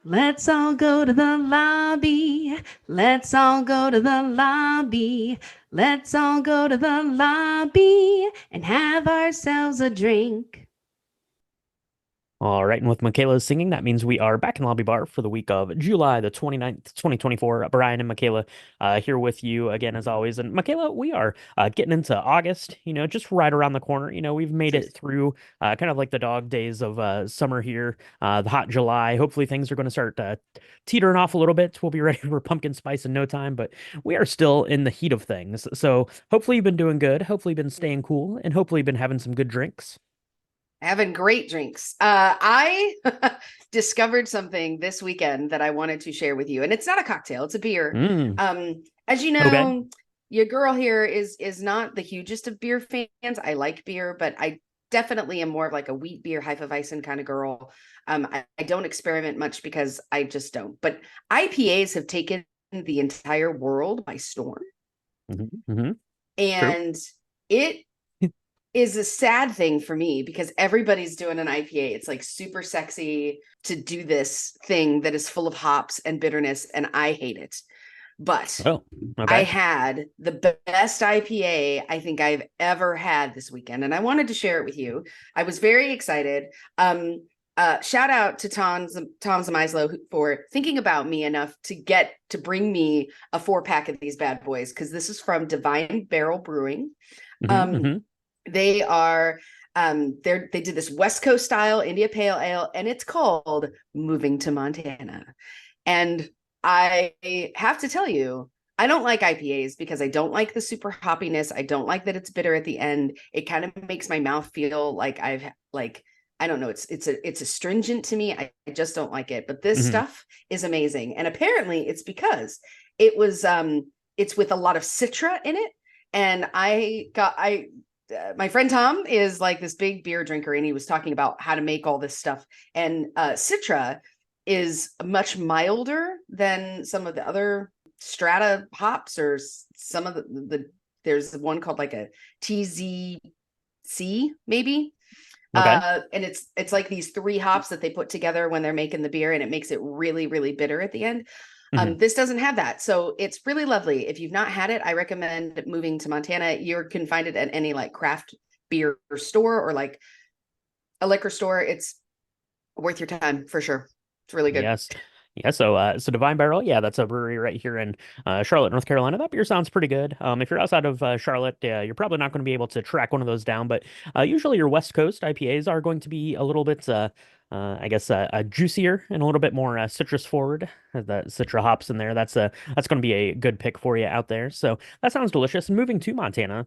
Let's all go to the lobby. Let's all go to the lobby. Let's all go to the lobby and have ourselves a drink. All right, and with Michaela singing, that means we are back in Lobby Bar for the week of July the 29th, 2024. Brian and Michaela here with you again, as always. And Michaela, we are getting into August, just right around the corner. We've made it through kind of like the dog days of summer here, the hot July. Hopefully, things are going to start teetering off a little bit. We'll be ready for pumpkin spice in no time, but we are still in the heat of things. So hopefully, you've been doing good. Hopefully, you've been staying cool, and hopefully, you've been having some good drinks. Having great drinks. I discovered something this weekend that I wanted to share with you, and it's not a cocktail; it's a beer. Mm, As you okay. know, your girl here is not the hugest of beer fans. I like beer, but I definitely am more of like a wheat beer, Hefeweizen kind of girl. I don't experiment much because I just don't. But IPAs have taken the entire world by storm, Hmm. True. and it is a sad thing for me because everybody's doing an IPA. It's like super sexy to do this thing that is full of hops and bitterness, and I hate it. But Oh, I okay. had the best IPA I think I've ever had this weekend, and I wanted to share it with you. I was very excited. Shout out to Tom Zamislo for thinking about me enough to bring me a 4-pack of these bad boys, because this is from Divine Barrel Brewing. Hmm. Um, Hmm. they are they did this West Coast style India Pale Ale, and it's called Moving to Montana. And I have to tell you, I don't like IPAs because I don't like the super hoppiness. I don't like that it's bitter at the end. It kind of makes my mouth feel like I don't know, it's astringent to me. I just don't like it. But this Hmm. stuff is amazing. And apparently it's because it's with a lot of citra in it. And I my friend Tom is like this big beer drinker, and he was talking about how to make all this stuff. And Citra is much milder than some of the other strata hops, or some of there's one called like a TZC maybe. Okay. And it's like these 3 hops that they put together when they're making the beer, and it makes it really, really bitter at the end. Hmm. This doesn't have that. So it's really lovely. If you've not had it, I recommend moving to Montana. You can find it at any like craft beer store or like a liquor store. It's worth your time for sure. It's really good. Yes. Yeah, so Divine Barrel, yeah, that's a brewery right here in Charlotte, North Carolina. That beer sounds pretty good. If you're outside of Charlotte, you're probably not going to be able to track one of those down, but usually your West Coast IPAs are going to be a little bit I guess juicier and a little bit more citrus forward. Has the citra hops in there. That's going to be a good pick for you out there. So that sounds delicious. And moving to Montana,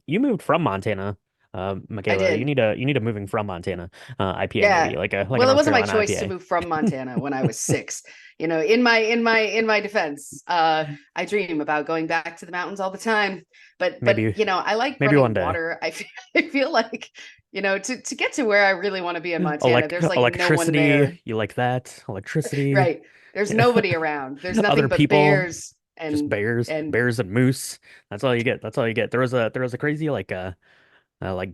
you moved from Montana, I Michaela. You did. need a moving from Montana IPA Yeah. maybe like a Well, it North wasn't my Carolina choice to IPA. move from Montana when I was 6. In my defense, I dream about going back to the mountains all the time. But Maybe I like maybe one running day. water. I feel like, to get to where I really want to be in Montana, there's like no one there. Electricity, you like that? Electricity, Right. There's nobody around. There's other nothing but people, bears just bears, and bears and moose. That's all you get. That's all you get. There was a crazy like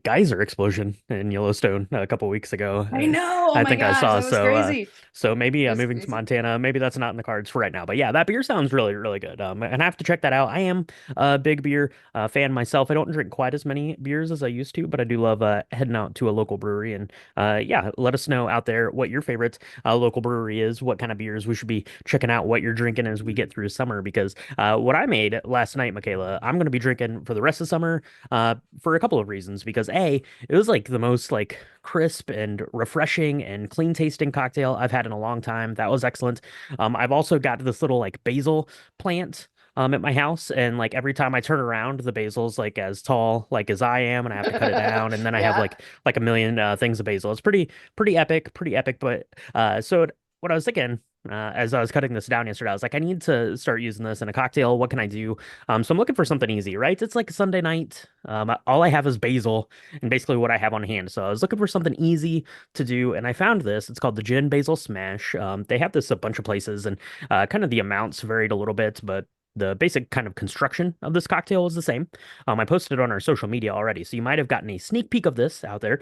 geyser explosion in Yellowstone a couple weeks ago. I know. Oh I my think I gosh, saw. that was crazy. So maybe It was moving to crazy. Montana, maybe that's not in the cards for right now. But yeah, that beer sounds really really good. And I have to check that out. I am a big beer fan myself. I don't drink quite as many beers as I used to, but I do love heading out to a local brewery. And yeah, let us know out there what your favorite local brewery is, what kind of beers we should be checking out, what you're drinking as we get through summer. Because what I made last night, Michaela, I'm going to be drinking for the rest of summer for a couple of reasons. Because A, it was like the most like crisp and refreshing and clean tasting cocktail I've had in a long time. That was excellent. I've also got this little like basil plant at my house, and like every time I turn around, the basil's like as tall like as I am, and I have to cut it down, and then I have Yeah. like a million things of basil. It's pretty epic, pretty epic. But what I was thinking. As I was cutting this down yesterday, I was like, I need to start using this in a cocktail. What can I do? So I'm looking for something easy, right? It's like a Sunday night. All I have is basil and basically what I have on hand. So I was looking for something easy to do, and I found this. It's called the Gin Basil Smash. They have this a bunch of places, and kind of the amounts varied a little bit, but the basic kind of construction of this cocktail is the same. I posted it on our social media already, so you might have gotten a sneak peek of this out there.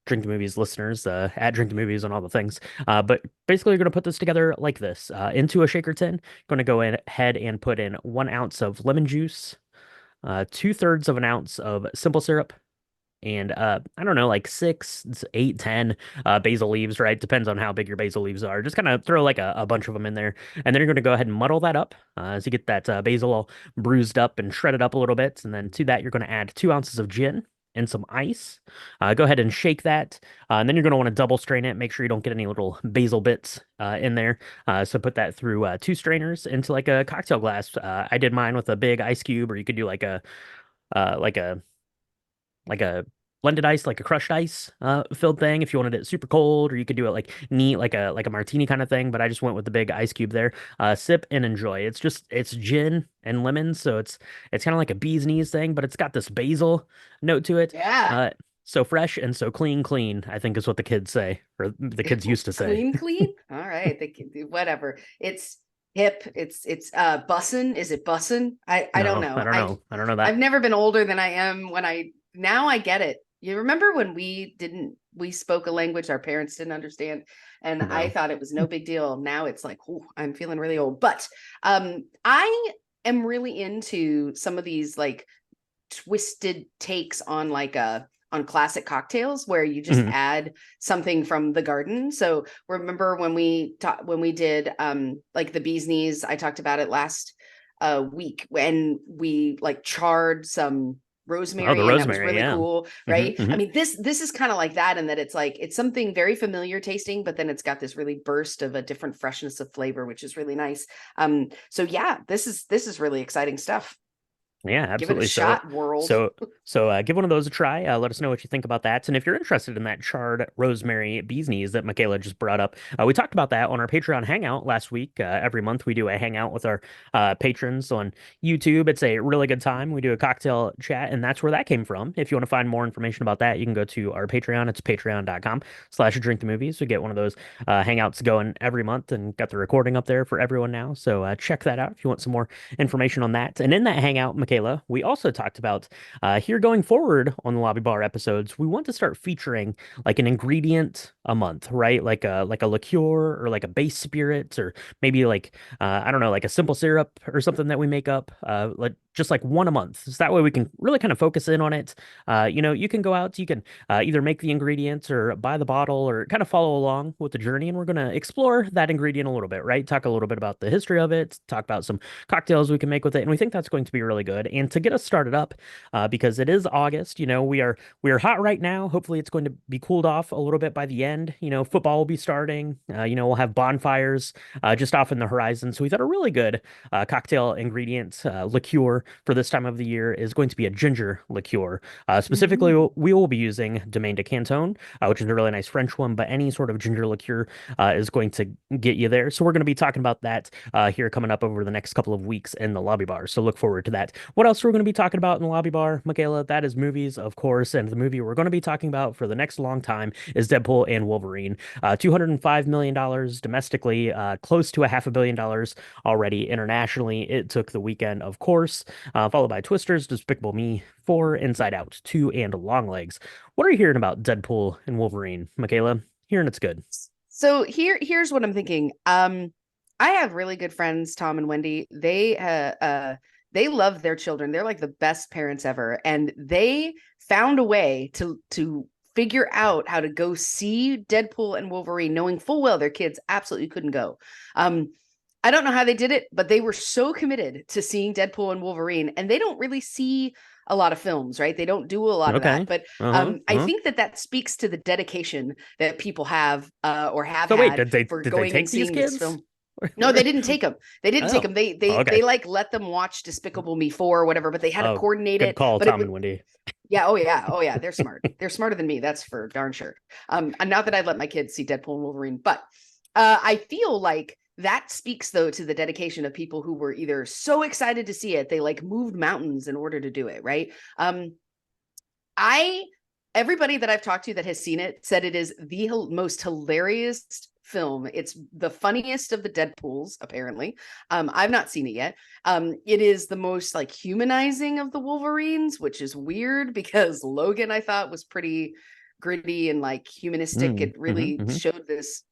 Drink the Movies listeners, at Drink the Movies and all the things. But basically, you're going to put this together like this into a shaker tin. Going to go ahead and put in 1 ounce of lemon juice, 2/3 of an ounce of simple syrup, and I don't know, like 6, 8, 10 basil leaves, right? Depends on how big your basil leaves are. Just kind of throw like a bunch of them in there, and then you're going to go ahead and muddle that up as you get that basil all bruised up and shredded up a little bit. And then to that, you're going to add 2 ounces of gin and some ice. Go ahead and shake that, and then you're going to want to double strain it. Make sure you don't get any little basil bits in there. So put that through 2 strainers into like a cocktail glass. I did mine with a big ice cube, or you could do uh, like a like a blended ice, like a crushed ice filled thing if you wanted it super cold, or you could do it like neat, like a martini kind of thing. But I just went with the big ice cube there. Sip and enjoy. It's gin and lemon, so it's kind of like a bee's knees thing, but it's got this basil note to it. Yeah. So fresh and so clean, I think is what the kids say, or the kids used to say. Clean. All right. They can do whatever. It's hip. It's bussin'. Is it bussin'? I don't No, know. I don't know. I don't know I've that. never been older than I am when now I get it. You remember when we spoke a language our parents didn't understand, and I No. thought it was no big deal. Now it's like, oh, I'm feeling really old. But I am really into some of these like twisted takes on on classic cocktails where you just Mhm. add something from the garden. So remember when we did like the bee's knees, I talked about it last week when we like charred some Oh, the rosemary, and that was rosemary, really yeah. cool, hmm right? I hmm mean, this is kind of like that, in that it's like it's something very familiar tasting, but then it's got this really burst of a different freshness of flavor, which is really nice. So yeah, this is really exciting stuff. Yeah, Give it a absolutely. So, shot, world. so, so, give one of those a try. Let us know what you think about that. And if you're interested in that charred rosemary bee's knees that Michaela just brought up, we talked about that on our Patreon hangout last week. Every month we do a hangout with our patrons on YouTube. It's a really good time. We do a cocktail chat, and that's where that came from. If you want to find more information about that, you can go to our Patreon. It's patreon.com/drink the movies. We get one of those hangouts going every month, and got the recording up there for everyone now. So check that out if you want some more information on that. And in that hangout, Michaela, we also talked about here going forward on the Lobby Bar episodes, we want to start featuring like an ingredient a month, right? Like a liqueur or like a base spirit, or maybe like I don't know, like a simple syrup or something that we make up, like just like one a month. So that way we can really kind of focus in on it. You can go out, you can either make the ingredients or buy the bottle, or kind of follow along with the journey. And we're going to explore that ingredient a little bit, right? Talk a little bit about the history of it, talk about some cocktails we can make with it, and we think that's going to be really good. And to get us started up, because it is August, we are hot right now. Hopefully, it's going to be cooled off a little bit by the end. Football will be starting. We'll have bonfires just off in the horizon. So we thought a really good cocktail ingredient liqueur for this time of the year is going to be a ginger liqueur. Specifically, Mm. we will be using Domaine de Canton, which is a really nice French one, but any sort of ginger liqueur is going to get you there. So we're going to be talking about that here coming up over the next couple of weeks in the lobby bar. So look forward to that. What else we're going to be talking about in the lobby bar, Michaela? That is movies, of course. And the movie we're going to be talking about for the next long time is Deadpool and Wolverine. $205 million domestically, close to a $500 million already internationally. It took the weekend, of course, followed by Twisters, Despicable Me 4, Inside Out 2, and Longlegs. What are you hearing about Deadpool and Wolverine, Michaela? Hearing it's good. So here's what I'm thinking. I have really good friends, Tom and Wendy. They love their children. They're like the best parents ever, and they found a way to figure out how to go see Deadpool and Wolverine, knowing full well their kids absolutely couldn't go. I don't know how they did it, but they were so committed to seeing Deadpool and Wolverine, and they don't really see a lot of films, right? They don't do a lot of that, Okay. but Uh-huh. I Uh-huh. think that speaks to the dedication that people have or have So wait, had did they for did they going and take these seeing this kids? film. No, they didn't take them. They didn't take Oh. them. They Oh, they okay. they like let them watch Despicable Me 4 or whatever, but they had to Oh, coordinate good it. call, But it Tom was and Wendy. yeah, oh yeah, oh yeah. They're smart. They're smarter than me. That's for darn sure. And not that I'd let my kids see Deadpool and Wolverine, but I feel like that speaks though to the dedication of people who were either so excited to see it they like moved mountains in order to do it, right? I Everybody that I've talked to that has seen it said it is the most hilarious film. It's the funniest of the Deadpools, apparently. I've not seen it yet. It is the most like humanizing of the Wolverines, which is weird because Logan I thought was pretty gritty and like humanistic. Mm, It hmm really hmm showed this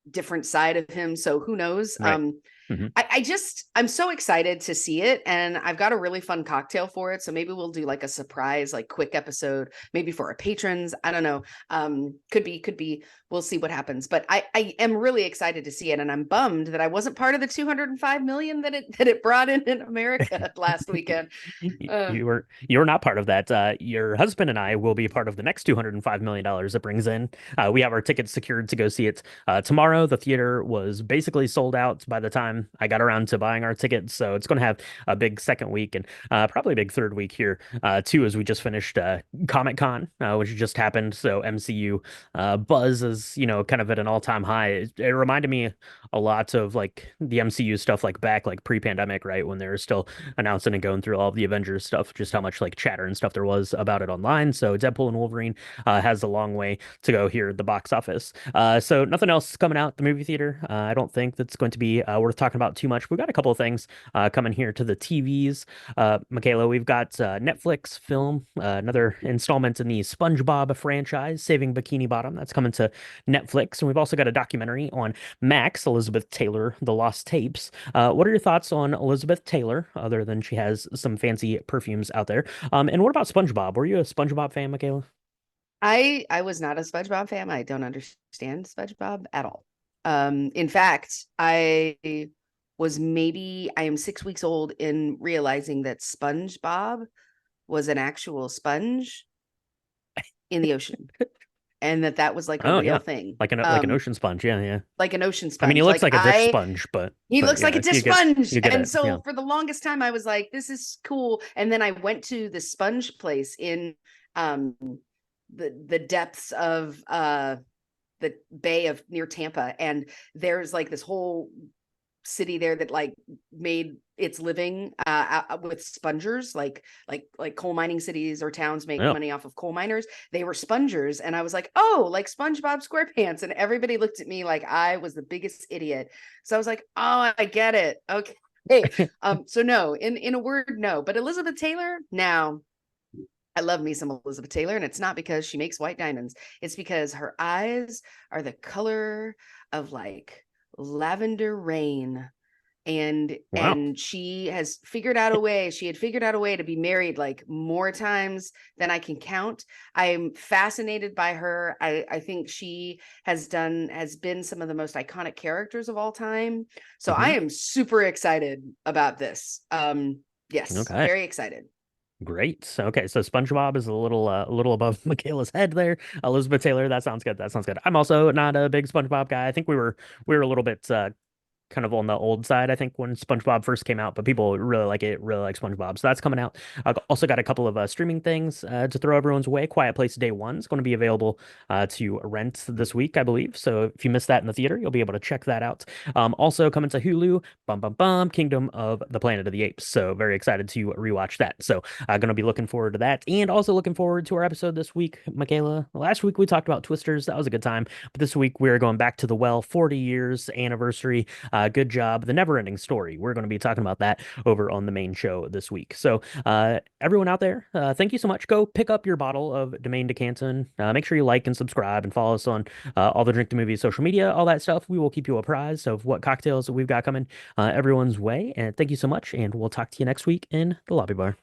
different side of him. So who knows? Right. Hmm I'm so excited to see it, and I've got a really fun cocktail for it. So maybe we'll do like a surprise, like quick episode, maybe for our patrons. I don't know. Could be. We'll see what happens. But I am really excited to see it, and I'm bummed that I wasn't part of the 205 million that it brought in America last weekend. Uh, You're not part of that. Your husband and I will be part of the next $205 million it brings in. We have our tickets secured to go see it tomorrow. The theater was basically sold out by the time I got around to buying our tickets, so it's going to have a big second week and probably a big third week here too, as we just finished Comic-Con, which just happened. So MCU buzz is kind of at an all-time high. It reminded me a lot of like the MCU stuff like back like pre-pandemic, right, when they were still announcing and going through all of the Avengers stuff, just how much like chatter and stuff there was about it online. So Deadpool and Wolverine has a long way to go here at the box office. So nothing else coming out the movie theater. I don't think that's going to be worth talking about too much. We've got a couple of things coming here to the TVs. Michaela, we've got Netflix film, another installment in the SpongeBob franchise, Saving Bikini Bottom. That's coming to Netflix. And we've also got a documentary on Max, Elizabeth Taylor, The Lost Tapes. What are your thoughts on Elizabeth Taylor, other than she has some fancy perfumes out there? And what about SpongeBob? Were you a SpongeBob fan, Michaela? I was not a SpongeBob fan. I don't understand SpongeBob at all. In fact, I am 6 weeks old in realizing that SpongeBob was an actual sponge in the ocean, and that was like a Oh real yeah, thing. like an ocean sponge. Yeah, yeah. Like an ocean I mean, he sponge. looks Like like a dish sponge, he but looks like a yeah, dish sponge. you get And it. Yeah. so for the longest time, I was like, this is cool. And then I went to the sponge place in um the depths of the bay of near Tampa, and there's like this whole city there that like made its living with spongers, like coal mining cities or towns make Oh, money off of coal miners. They were spongers, and I was like, oh, like SpongeBob SquarePants, and everybody looked at me like I was the biggest idiot. So I was like, oh, I get it. Okay. Hey, so no, in a word, no. But Elizabeth Taylor, now I love me some Elizabeth Taylor, and it's not because she makes white diamonds. It's because her eyes are the color of like lavender rain. wow. And she has figured out a way. She had figured out a way to be married like more times than I can count. I'm fascinated by her. I think she has been some of the most iconic characters of all time. So I hmm am super excited about this. Yes, Okay. very excited. Great. Okay, so SpongeBob is a little above Michaela's head there. Elizabeth Taylor, that sounds good. That sounds good. I'm also not a big SpongeBob guy. I think we were a little bit kind of on the old side, I think, when SpongeBob first came out, but people really like it, really like SpongeBob. So that's coming out. I've also got a couple of streaming things to throw everyone's way. Quiet Place Day One is going to be available to rent this week, I believe. So if you missed that in the theater, you'll be able to check that out. Also coming to Hulu, bum bum bum, Kingdom of the Planet of the Apes. So very excited to rewatch that. So going to be looking forward to that, and also looking forward to our episode this week, Michaela. Last week we talked about Twisters. That was a good time, but this week we're going back to the well, 40 years anniversary. Good job. The never ending story. We're going to be talking about that over on the main show this week. So, everyone out there, thank you so much. Go pick up your bottle of Domaine de Canton. Make sure you like and subscribe and follow us on all the Drink the Movie social media, all that stuff. We will keep you apprised of what cocktails that we've got coming everyone's way. And thank you so much. And we'll talk to you next week in the lobby bar.